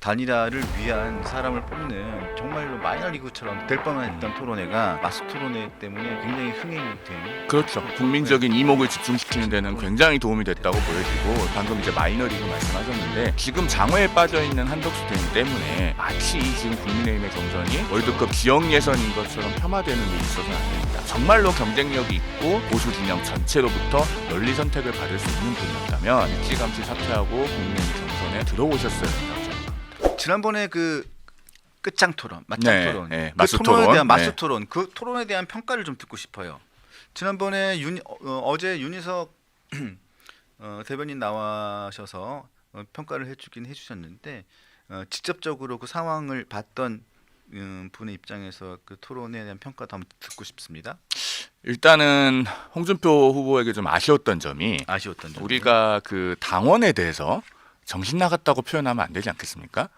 바니라를 위한 사람을 뽑는 정말로 마이너리그처럼 될 뻔했던 토론회가 마스 토론회 때문에 굉장히 흥행이 된. 그렇죠. 국민적인 이목을 집중시키는 데는 굉장히 도움이 됐다고 보여지고 방금 이제 마이너리그 말씀하셨는데 지금 장외에 빠져있는 한덕수 대행 때문에 마치 지금 국민의힘의 경선이 월드컵 지역 예선인 것처럼 폄하되는 일이 있어서는 안 됩니다. 정말로 경쟁력이 있고 보수 진영 전체로부터 널리 선택을 받을 수 있는 분이었다면 일찌감치 사퇴하고 국민의힘 경선에 들어오셨어야 된다고 생각합니다. 지난번에 그 끝장 토론, 맞짱 네, 토론, 네, 그 마스 토론에 토론. 대한 마스 네. 토론, 그 토론에 대한 평가를 좀 듣고 싶어요. 지난번에 어제 윤희석 대변인 나와셔서 평가를 해주셨는데 직접적으로 그 상황을 봤던 분의 입장에서 그 토론에 대한 평가도 한번 듣고 싶습니다. 일단은 홍준표 후보에게 좀 아쉬웠던 점이 우리가 그 당원에 대해서 정신 나갔다고 표현하면 안 되지 않겠습니까?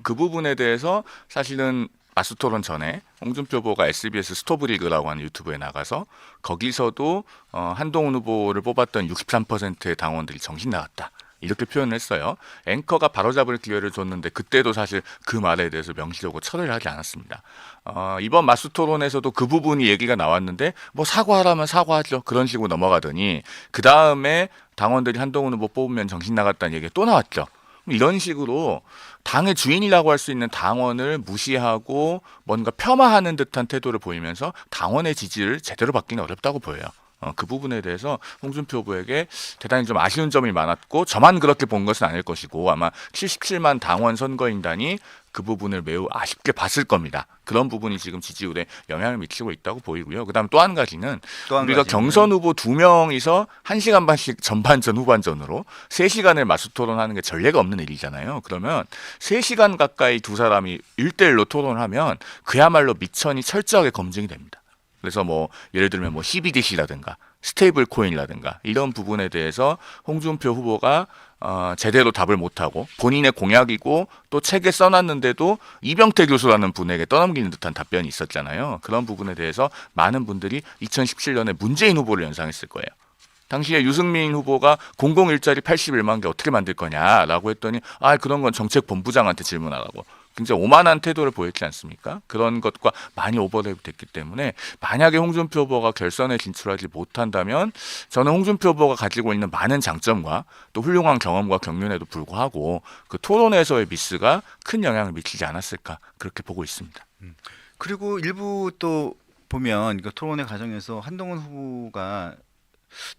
그 부분에 대해서 사실은 마스토론 전에 홍준표 후보가 SBS 스토브리그라고 하는 유튜브에 나가서 거기서도 한동훈 후보를 뽑았던 63%의 당원들이 정신 나갔다. 이렇게 표현을 했어요. 앵커가 바로잡을 기회를 줬는데 그때도 사실 그 말에 대해서 명시적으로 철회를 하지 않았습니다. 이번 마스 토론에서도 그 부분이 얘기가 나왔는데 뭐 사과하라면 사과하죠. 그런 식으로 넘어가더니 그 다음에 당원들이 한동훈 후보 뽑으면 정신 나갔다는 얘기가 또 나왔죠. 이런 식으로 당의 주인이라고 할 수 있는 당원을 무시하고 뭔가 폄하하는 듯한 태도를 보이면서 당원의 지지를 제대로 받기는 어렵다고 보여요. 그 부분에 대해서 홍준표 후보에게 대단히 좀 아쉬운 점이 많았고 저만 그렇게 본 것은 아닐 것이고 아마 77만 당원 선거인단이 그 부분을 매우 아쉽게 봤을 겁니다. 그런 부분이 지금 지지율에 영향을 미치고 있다고 보이고요. 그다음 또 한 가지는 우리가 경선 후보 2명이서 1시간 반씩 전반전 후반전으로 3시간을 마수 토론하는 게 전례가 없는 일이잖아요. 그러면 3시간 가까이 두 사람이 1대1로 토론을 하면 그야말로 미천이 철저하게 검증이 됩니다. 그래서 뭐 예를 들면 뭐 CBDC라든가 스테이블 코인이라든가 이런 부분에 대해서 홍준표 후보가 제대로 답을 못하고 본인의 공약이고 또 책에 써놨는데도 이병태 교수라는 분에게 떠넘기는 듯한 답변이 있었잖아요. 그런 부분에 대해서 많은 분들이 2017년에 문재인 후보를 연상했을 거예요. 당시에 유승민 후보가 공공일자리 81만 개 어떻게 만들 거냐라고 했더니 그런 건 정책본부장한테 질문하라고. 굉장히 오만한 태도를 보였지 않습니까? 그런 것과 많이 오버랩이 됐기 때문에 만약에 홍준표 후보가 결선에 진출하지 못한다면 저는 홍준표 후보가 가지고 있는 많은 장점과 또 훌륭한 경험과 경륜에도 불구하고 그 토론에서의 미스가 큰 영향을 미치지 않았을까 그렇게 보고 있습니다. 그리고 일부 또 보면 그 토론회 과정에서 한동훈 후보가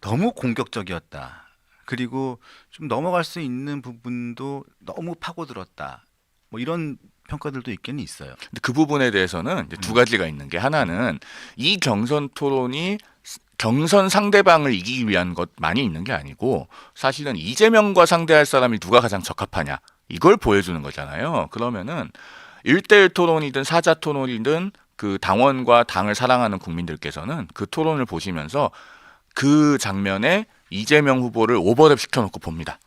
너무 공격적이었다. 그리고 좀 넘어갈 수 있는 부분도 너무 파고들었다. 뭐 이런 평가들도 있기는 있어요. 근데 그 부분에 대해서는 이제 두 가지가 있는 게 하나는 이 경선 토론이 경선 상대방을 이기기 위한 것만이 있는 게 아니고 사실은 이재명과 상대할 사람이 누가 가장 적합하냐 이걸 보여주는 거잖아요. 그러면은 1대1 토론이든 사자 토론이든 그 당원과 당을 사랑하는 국민들께서는 그 토론을 보시면서 그 장면에 이재명 후보를 오버랩 시켜놓고 봅니다.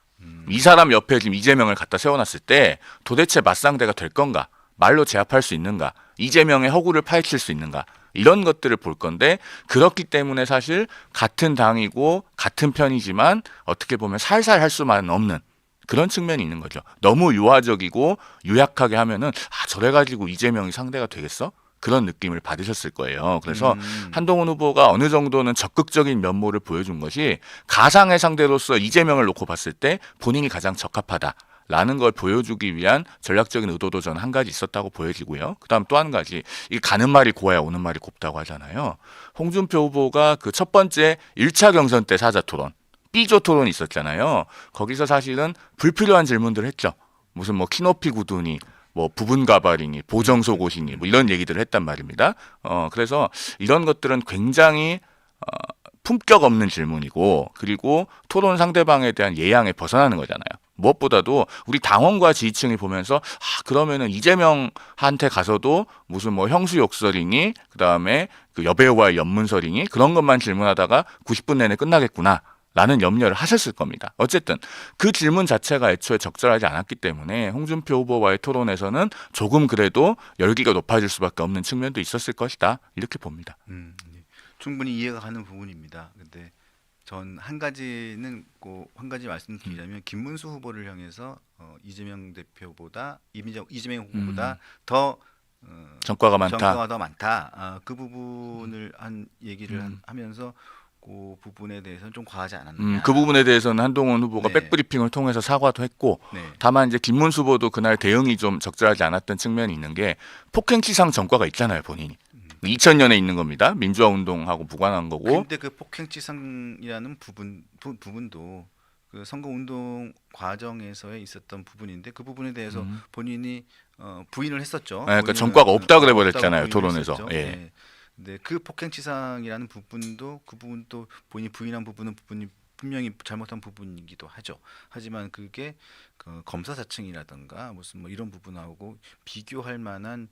이 사람 옆에 지금 이재명을 갖다 세워놨을 때 도대체 맞상대가 될 건가? 말로 제압할 수 있는가? 이재명의 허구를 파헤칠 수 있는가? 이런 것들을 볼 건데 그렇기 때문에 사실 같은 당이고 같은 편이지만 어떻게 보면 살살 할 수만 없는 그런 측면이 있는 거죠. 너무 유화적이고 유약하게 하면은 저래 가지고 이재명이 상대가 되겠어? 그런 느낌을 받으셨을 거예요. 그래서 한동훈 후보가 어느 정도는 적극적인 면모를 보여준 것이 가상의 상대로서 이재명을 놓고 봤을 때 본인이 가장 적합하다라는 걸 보여주기 위한 전략적인 의도도 저는 한 가지 있었다고 보여지고요. 그다음 또 한 가지, 이 가는 말이 고와야 오는 말이 곱다고 하잖아요. 홍준표 후보가 그 첫 번째 1차 경선 때 사자토론, B조 토론이 있었잖아요. 거기서 사실은 불필요한 질문들을 했죠. 무슨 뭐 키높이 구두니 뭐 부분 가발이니 보정 속옷이니 뭐 이런 얘기들을 했단 말입니다. 그래서 이런 것들은 굉장히 품격 없는 질문이고 그리고 토론 상대방에 대한 예양에 벗어나는 거잖아요. 무엇보다도 우리 당원과 지지층이 보면서 그러면은 이재명한테 가서도 무슨 뭐 형수 욕설이니 그다음에 그 여배우와의 연문설이니 그런 것만 질문하다가 90분 내내 끝나겠구나. 라는 염려를 하셨을 겁니다. 어쨌든 그 질문 자체가 애초에 적절하지 않았기 때문에 홍준표 후보와의 토론에서는 조금 그래도 열기가 높아질 수밖에 없는 측면도 있었을 것이다. 이렇게 봅니다. 네. 충분히 이해가 가는 부분입니다. 근데 전 한 가지 말씀드리자면 김문수 후보를 향해서 이재명 대표보다 이재명 후보보다 더 전과가 많다. 전과가 더 많다. 그 부분을 얘기를 하면서 그 부분에 대해서는 좀 과하지 않았느냐. 그 부분에 대해서는 한동훈 후보가 네. 백브리핑을 통해서 사과도 했고 네. 다만 이제 김문수 후보도 그날 대응이 좀 적절하지 않았던 측면이 있는 게 폭행치상 전과가 있잖아요, 본인이. 2000년에 있는 겁니다. 민주화 운동하고 무관한 거고. 근데 그 폭행치상이라는 부분도 그 선거 운동 과정에서에 있었던 부분인데 그 부분에 대해서 본인이 부인을 했었죠. 네, 그러니까 본인은, 전과가 없다 그래버렸잖아요, 없다고 부인을 토론에서. 했었죠. 예. 네. 근데 그 폭행치상이라는 부분도 그 부분도 본인이 부인한 부분이 분명히 잘못한 부분이기도 하죠. 하지만 그게 그 검사사층이라든가 무슨 뭐 이런 부분하고 비교할 만한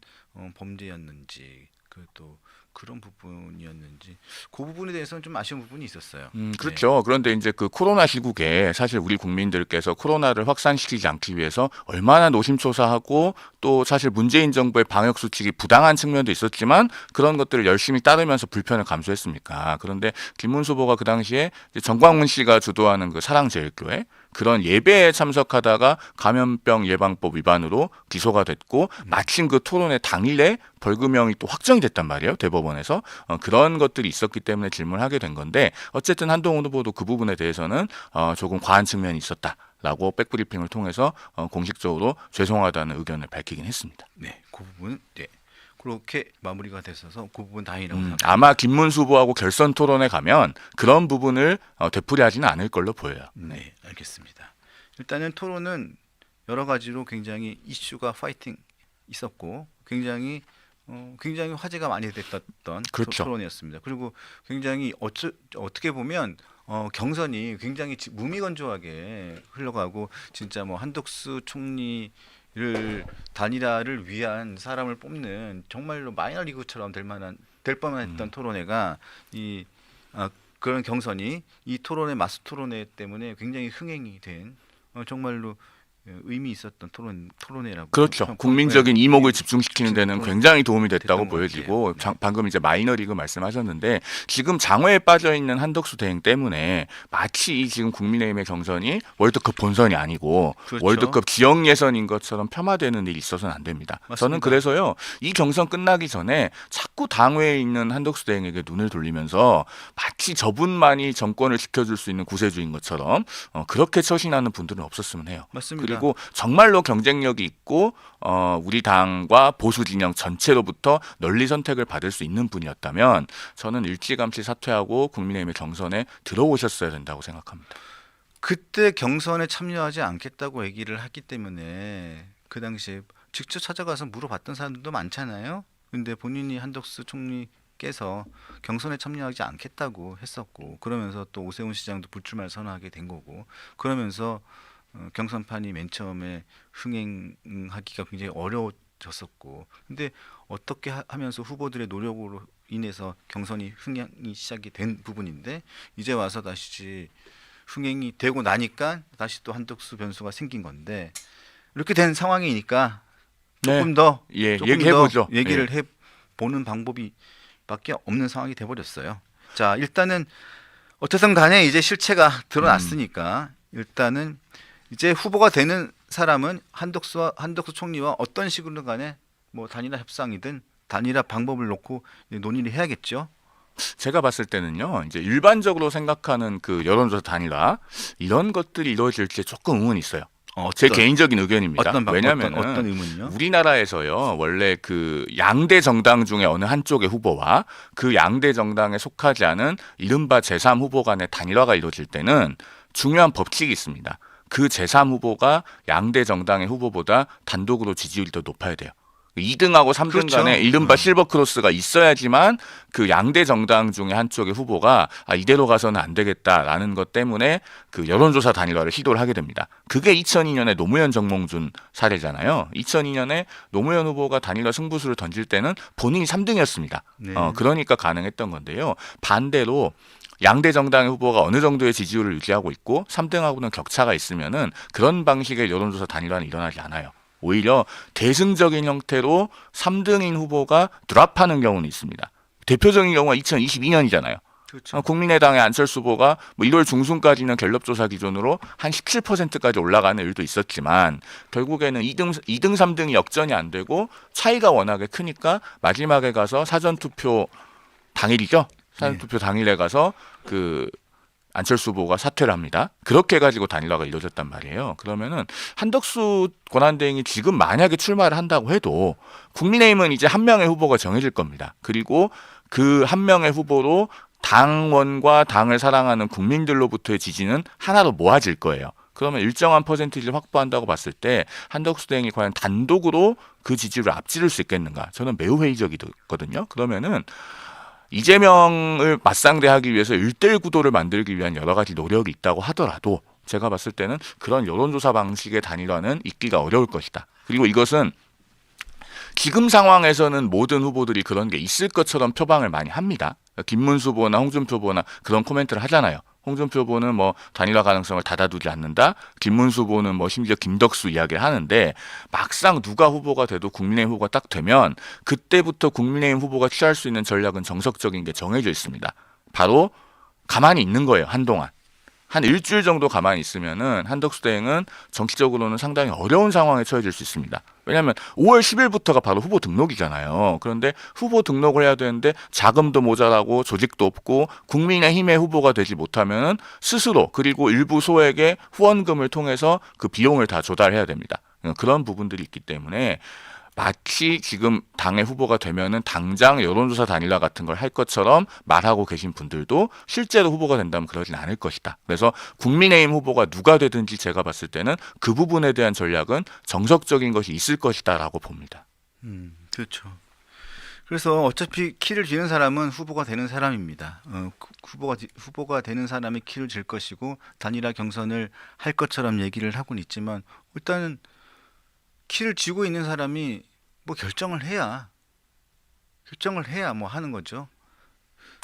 범죄였는지 또 그런 부분이었는지 그 부분에 대해서는 좀 아쉬운 부분이 있었어요. 그렇죠. 네. 그런데 이제 그 코로나 시국에 사실 우리 국민들께서 코로나를 확산시키지 않기 위해서 얼마나 노심초사하고 또 사실 문재인 정부의 방역 수칙이 부당한 측면도 있었지만 그런 것들을 열심히 따르면서 불편을 감수했습니까? 그런데 김문수 후보가 그 당시에 이제 정광훈 씨가 주도하는 그 사랑제일교회 그런 예배에 참석하다가 감염병 예방법 위반으로 기소가 됐고 마침 그 토론회 당일에 벌금형이 또 확정이 됐단 말이에요, 대법원에서. 그런 것들이 있었기 때문에 질문하게 된 건데 어쨌든 한동훈 후보도 그 부분에 대해서는 조금 과한 측면이 있었다라고 백브리핑을 통해서 공식적으로 죄송하다는 의견을 밝히긴 했습니다. 네, 그 부분 네. 그렇게 마무리가 됐어서 그 부분 다행이라고 생각합니다. 아마 김문수 후보하고 결선 토론에 가면 그런 부분을 되풀이하지는 않을 걸로 보여요. 네, 알겠습니다. 일단은 토론은 여러 가지로 굉장히 이슈가 파이팅 있었고 굉장히 화제가 많이 됐던 그렇죠. 토론이었습니다. 그리고 굉장히 어떻게 보면 경선이 굉장히 무미건조하게 흘러가고 진짜 뭐 한덕수 총리를 단일화를 위한 사람을 뽑는 정말로 마이너리그처럼 될 뻔했던 토론회가 그런 경선이 이 토론회 마스 토론회 때문에 굉장히 흥행이 된 정말로 의미 있었던 토론회라고. 그렇죠. 국민적인 이목을 집중시키는 데는 토론- 굉장히 도움이 됐다고 됐던 것 보여지고 같아요. 네. 방금 이제 마이너리그 말씀하셨는데 지금 장외에 빠져 있는 한덕수 대행 때문에 마치 이 지금 국민의힘의 경선이 월드컵 본선이 아니고 그렇죠. 월드컵 지역 예선인 것처럼 폄하되는 일이 있어서는 안 됩니다. 맞습니다. 저는 그래서요 이 경선 끝나기 전에 자꾸 당외에 있는 한덕수 대행에게 눈을 돌리면서 마치 저분만이 정권을 지켜줄 수 있는 구세주인 것처럼 그렇게 처신하는 분들은 없었으면 해요. 맞습니다. 그리고 정말로 경쟁력이 있고 우리 당과 보수 진영 전체로부터 널리 선택을 받을 수 있는 분이었다면 저는 일찌감치 사퇴하고 국민의힘의 경선에 들어오셨어야 된다고 생각합니다. 그때 경선에 참여하지 않겠다고 얘기를 했기 때문에 그 당시에 직접 찾아가서 물어봤던 사람들도 많잖아요. 근데 본인이 한덕수 총리께서 경선에 참여하지 않겠다고 했었고 그러면서 또 오세훈 시장도 불출마를 선언하게 된 거고 그러면서 경선판이 맨 처음에 흥행하기가 굉장히 어려워졌었고 근데 어떻게 하면서 후보들의 노력으로 인해서 경선이 흥행이 시작이 된 부분인데 이제 와서 다시 흥행이 되고 나니까 다시 또 한덕수 변수가 생긴 건데 이렇게 된 상황이니까 조금 더 얘기해보죠. 얘기를 해보는 방법이 밖에 없는 상황이 돼버렸어요. 자 일단은 어쨌든 간에 이제 실체가 드러났으니까 일단은 이제 후보가 되는 사람은 한덕수 총리와 어떤 식으로 간에 뭐 단일화 협상이든 단일화 방법을 놓고 논의를 해야겠죠. 제가 봤을 때는요, 이제 일반적으로 생각하는 그 여론조사 단일화 이런 것들이 이루어질지 조금 의문이 있어요. 제 개인적인 의견입니다. 왜냐하면 어떤 의문이요? 우리나라에서요 원래 그 양대 정당 중에 어느 한쪽의 후보와 그 양대 정당에 속하지 않은 이른바 제3 후보 간의 단일화가 이루어질 때는 중요한 법칙이 있습니다. 그 제3 후보가 양대 정당의 후보보다 단독으로 지지율이 더 높아야 돼요. 2등하고 3등 그렇죠. 간에 이른바 실버 크로스가 있어야지만 그 양대 정당 중에 한쪽의 후보가 이대로 가서는 안 되겠다라는 것 때문에 그 여론조사 단일화를 시도를 하게 됩니다. 그게 2002년에 노무현 정몽준 사례잖아요. 2002년에 노무현 후보가 단일화 승부수를 던질 때는 본인이 3등이었습니다. 네. 그러니까 가능했던 건데요. 반대로 양대 정당의 후보가 어느 정도의 지지율을 유지하고 있고 3등하고는 격차가 있으면은 그런 방식의 여론조사 단일화는 일어나지 않아요. 오히려 대승적인 형태로 3등인 후보가 드랍하는 경우는 있습니다. 대표적인 경우가 2022년이잖아요. 그렇죠. 국민의당의 안철수 후보가 뭐 1월 중순까지는 갤럽 조사 기준으로 한 17%까지 올라가는 일도 있었지만 결국에는 2등, 3등이 역전이 안 되고 차이가 워낙에 크니까 마지막에 가서 사전투표 당일이죠. 사전투표 당일에 가서 그 안철수 후보가 사퇴를 합니다. 그렇게 해가지고 단일화가 이루어졌단 말이에요. 그러면은 한덕수 권한대행이 지금 만약에 출마를 한다고 해도 국민의힘은 이제 한 명의 후보가 정해질 겁니다. 그리고 그 한 명의 후보로 당원과 당을 사랑하는 국민들로부터의 지지는 하나로 모아질 거예요. 그러면 일정한 퍼센티지를 확보한다고 봤을 때 한덕수 대행이 과연 단독으로 그 지지를 앞지를 수 있겠는가? 저는 매우 회의적이거든요. 그러면은 이재명을 맞상대하기 위해서 1대1 구도를 만들기 위한 여러 가지 노력이 있다고 하더라도 제가 봤을 때는 그런 여론조사 방식의 단일화는 있기가 어려울 것이다. 그리고 이것은 지금 상황에서는 모든 후보들이 그런 게 있을 것처럼 표방을 많이 합니다. 김문수 후보나 홍준표 후보나 그런 코멘트를 하잖아요. 홍준표 후보는 뭐 단일화 가능성을 닫아두지 않는다. 김문수 후보는 뭐 심지어 김덕수 이야기를 하는데 막상 누가 후보가 돼도 국민의힘 후보가 딱 되면 그때부터 국민의힘 후보가 취할 수 있는 전략은 정석적인 게 정해져 있습니다. 바로 가만히 있는 거예요. 한동안. 한 일주일 정도 가만히 있으면은 한덕수 대행은 정치적으로는 상당히 어려운 상황에 처해질 수 있습니다. 왜냐하면 5월 10일부터가 바로 후보 등록이잖아요. 그런데 후보 등록을 해야 되는데 자금도 모자라고 조직도 없고 국민의힘의 후보가 되지 못하면은 스스로 그리고 일부 소액의 후원금을 통해서 그 비용을 다 조달해야 됩니다. 그런 부분들이 있기 때문에 마치 지금 당의 후보가 되면은 당장 여론조사 단일화 같은 걸 할 것처럼 말하고 계신 분들도 실제로 후보가 된다면 그러진 않을 것이다. 그래서 국민의힘 후보가 누가 되든지 제가 봤을 때는 그 부분에 대한 전략은 정석적인 것이 있을 것이다라고 봅니다. 그렇죠. 그래서 어차피 키를 쥐는 사람은 후보가 되는 사람입니다. 후보가 되는 사람이 키를 쥘 것이고 단일화 경선을 할 것처럼 얘기를 하고는 있지만 일단은 키를 쥐고 있는 사람이 뭐 결정을 해야 뭐 하는 거죠.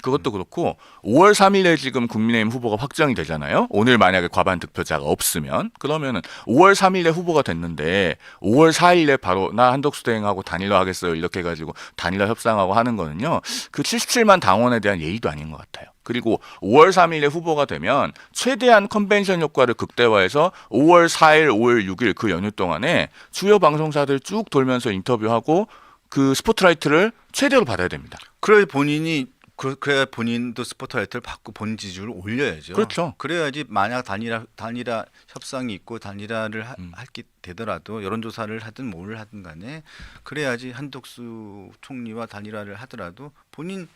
그것도 그렇고 5월 3일에 지금 국민의힘 후보가 확정이 되잖아요. 오늘 만약에 과반 득표자가 없으면 그러면은 5월 3일에 후보가 됐는데 5월 4일에 바로 나 한덕수 대행하고 단일화 하겠어요. 이렇게 해가지고 단일화 협상하고 하는 거는요. 그 77만 당원에 대한 예의도 아닌 것 같아요. 그리고 5월 3일에 후보가 되면 최대한 컨벤션 효과를 극대화해서 5월 4일, 5월 6일 그 연휴 동안에 주요 방송사들 쭉 돌면서 인터뷰하고 그 스포트라이트를 최대로 받아야 됩니다. 그래야 본인도 스포트라이트를 받고 본인 지지율을 올려야죠. 그렇죠. 그래야지 만약 단일화 협상이 있고 단일화를 하게 되더라도 여론조사를 하든 뭘 하든 간에 그래야지 한덕수 총리와 단일화를 하더라도 본인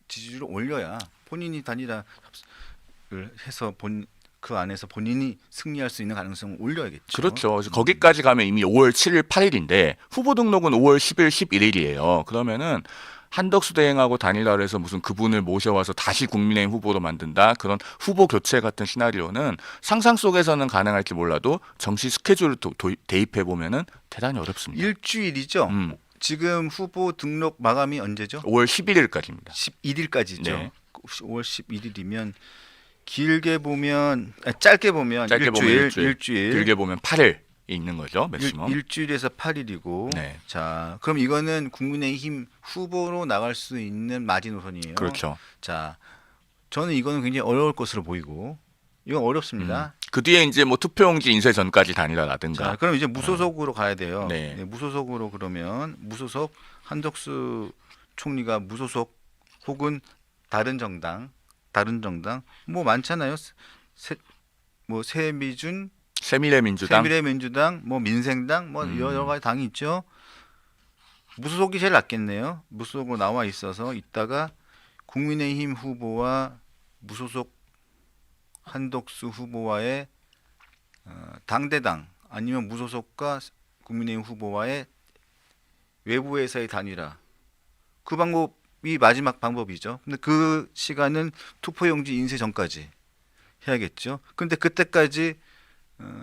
지지율을 올려야 본인이 단일화를 해서 그 안에서 본인이 승리할 수 있는 가능성을 올려야겠죠. 그렇죠. 그래서 거기까지 가면 이미 5월 7일, 8일인데 후보 등록은 5월 10일, 11일이에요. 그러면은 한덕수 대행하고 단일화를 해서 무슨 그분을 모셔와서 다시 국민의힘 후보로 만든다. 그런 후보 교체 같은 시나리오는 상상 속에서는 가능할지 몰라도 정치 스케줄을 대입해 보면은 대단히 어렵습니다. 일주일이죠. 지금 후보 등록 마감이 언제죠? 5월 11일까지입니다. 11일까지죠. 네. 5월 11일이면 길게 보면 짧게 보면 일주일, 길게 보면 8일 있는 거죠. 맥시멈. 일주일에서 8일이고. 네. 자, 그럼 이거는 국민의힘 후보로 나갈 수 있는 마지노선이에요. 그렇죠. 자, 저는 이거는 굉장히 어려울 것으로 보이고 이건 어렵습니다. 그 뒤에 이제 뭐 투표용지 인쇄 전까지 단일화라든가. 자, 그럼 이제 무소속으로 가야 돼요. 네. 네, 무소속으로 그러면 무소속 한덕수 총리가 무소속 혹은 다른 정당 뭐 많잖아요. 새미래민주당, 뭐 민생당, 뭐 여러 가지 당이 있죠. 무소속이 제일 낫겠네요. 무소속으로 나와 있어서 이따가 국민의힘 후보와 무소속 한덕수 후보와의 당대당 아니면 무소속과 국민의힘 후보와의 외부에서의 단일화 그 방법이 마지막 방법이죠. 근데 그 시간은 투표용지 인쇄 전까지 해야겠죠. 근데 그때까지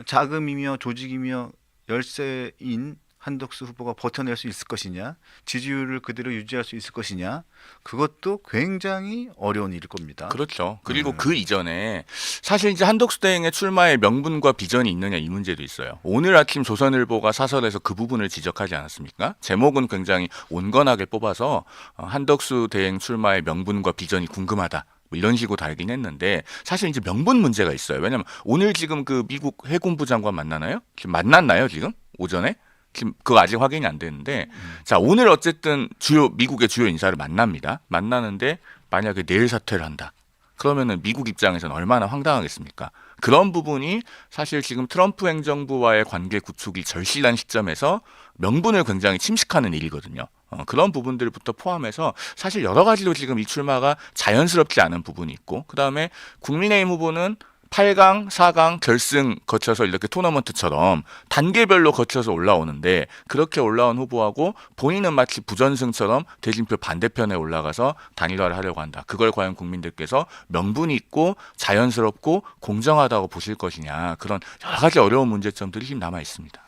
자금이며 조직이며 열세인 한덕수 후보가 버텨낼 수 있을 것이냐, 지지율을 그대로 유지할 수 있을 것이냐, 그것도 굉장히 어려운 일일 겁니다. 그렇죠. 그리고 그 이전에 사실 이제 한덕수 대행의 출마의 명분과 비전이 있느냐 이 문제도 있어요. 오늘 아침 조선일보가 사설에서 그 부분을 지적하지 않았습니까? 제목은 굉장히 온건하게 뽑아서 한덕수 대행 출마의 명분과 비전이 궁금하다. 뭐 이런 식으로 달긴 했는데 사실 이제 명분 문제가 있어요. 왜냐면 오늘 지금 그 미국 해군부 장관 만나나요? 지금 만났나요 지금 오전에? 지금 그거 아직 확인이 안 되는데 자 오늘 어쨌든 미국의 주요 인사를 만납니다. 만나는데 만약에 내일 사퇴를 한다. 그러면은 미국 입장에서는 얼마나 황당하겠습니까? 그런 부분이 사실 지금 트럼프 행정부와의 관계 구축이 절실한 시점에서 명분을 굉장히 침식하는 일이거든요. 그런 부분들부터 포함해서 사실 여러 가지로 지금 이 출마가 자연스럽지 않은 부분이 있고 그다음에 국민의힘 후보는 8강, 4강, 결승 거쳐서 이렇게 토너먼트처럼 단계별로 거쳐서 올라오는데 그렇게 올라온 후보하고 본인은 마치 부전승처럼 대진표 반대편에 올라가서 단일화를 하려고 한다. 그걸 과연 국민들께서 명분이 있고 자연스럽고 공정하다고 보실 것이냐. 그런 여러 가지 어려운 문제점들이 지금 남아 있습니다.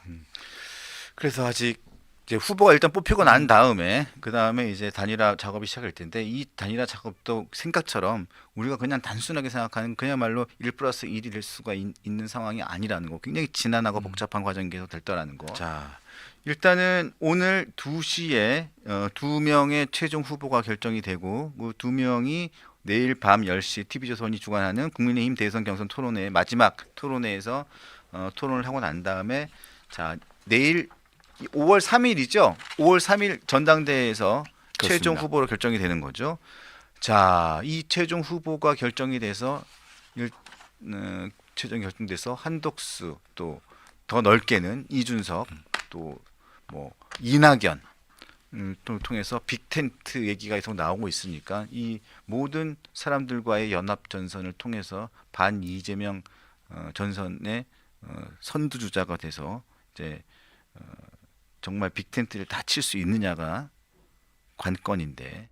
그래서 아직 이제 후보가 일단 뽑히고 난 다음에 그 다음에 이제 단일화 작업이 시작할 텐데 이 단일화 작업도 생각처럼 우리가 그냥 단순하게 생각하는 그야말로 1+1이 될 수가 있는 상황이 아니라는 거, 굉장히 지난하고 복잡한 과정이 계속 될 거라는 거. 자, 일단은 오늘 2시에 2명의 최종 후보가 결정이 되고 그 2명이 내일 밤 10시 TV조선이 주관하는 국민의힘 대선 경선 토론회 마지막 토론회에서 토론을 하고 난 다음에 자 내일 5월 3일이죠. 5월 3일 전당대회에서 그렇습니다. 최종 후보로 결정이 되는 거죠. 자, 이 최종 후보가 결정이 돼서 최종 결정돼서 한덕수 또 더 넓게는 이준석 또 뭐 이낙연 또 통해서 빅텐트 얘기가 계속 나오고 있으니까 이 모든 사람들과의 연합 전선을 통해서 반 이재명 전선의 선두주자가 돼서 이제 정말 빅텐트를 다 칠 수 있느냐가 관건인데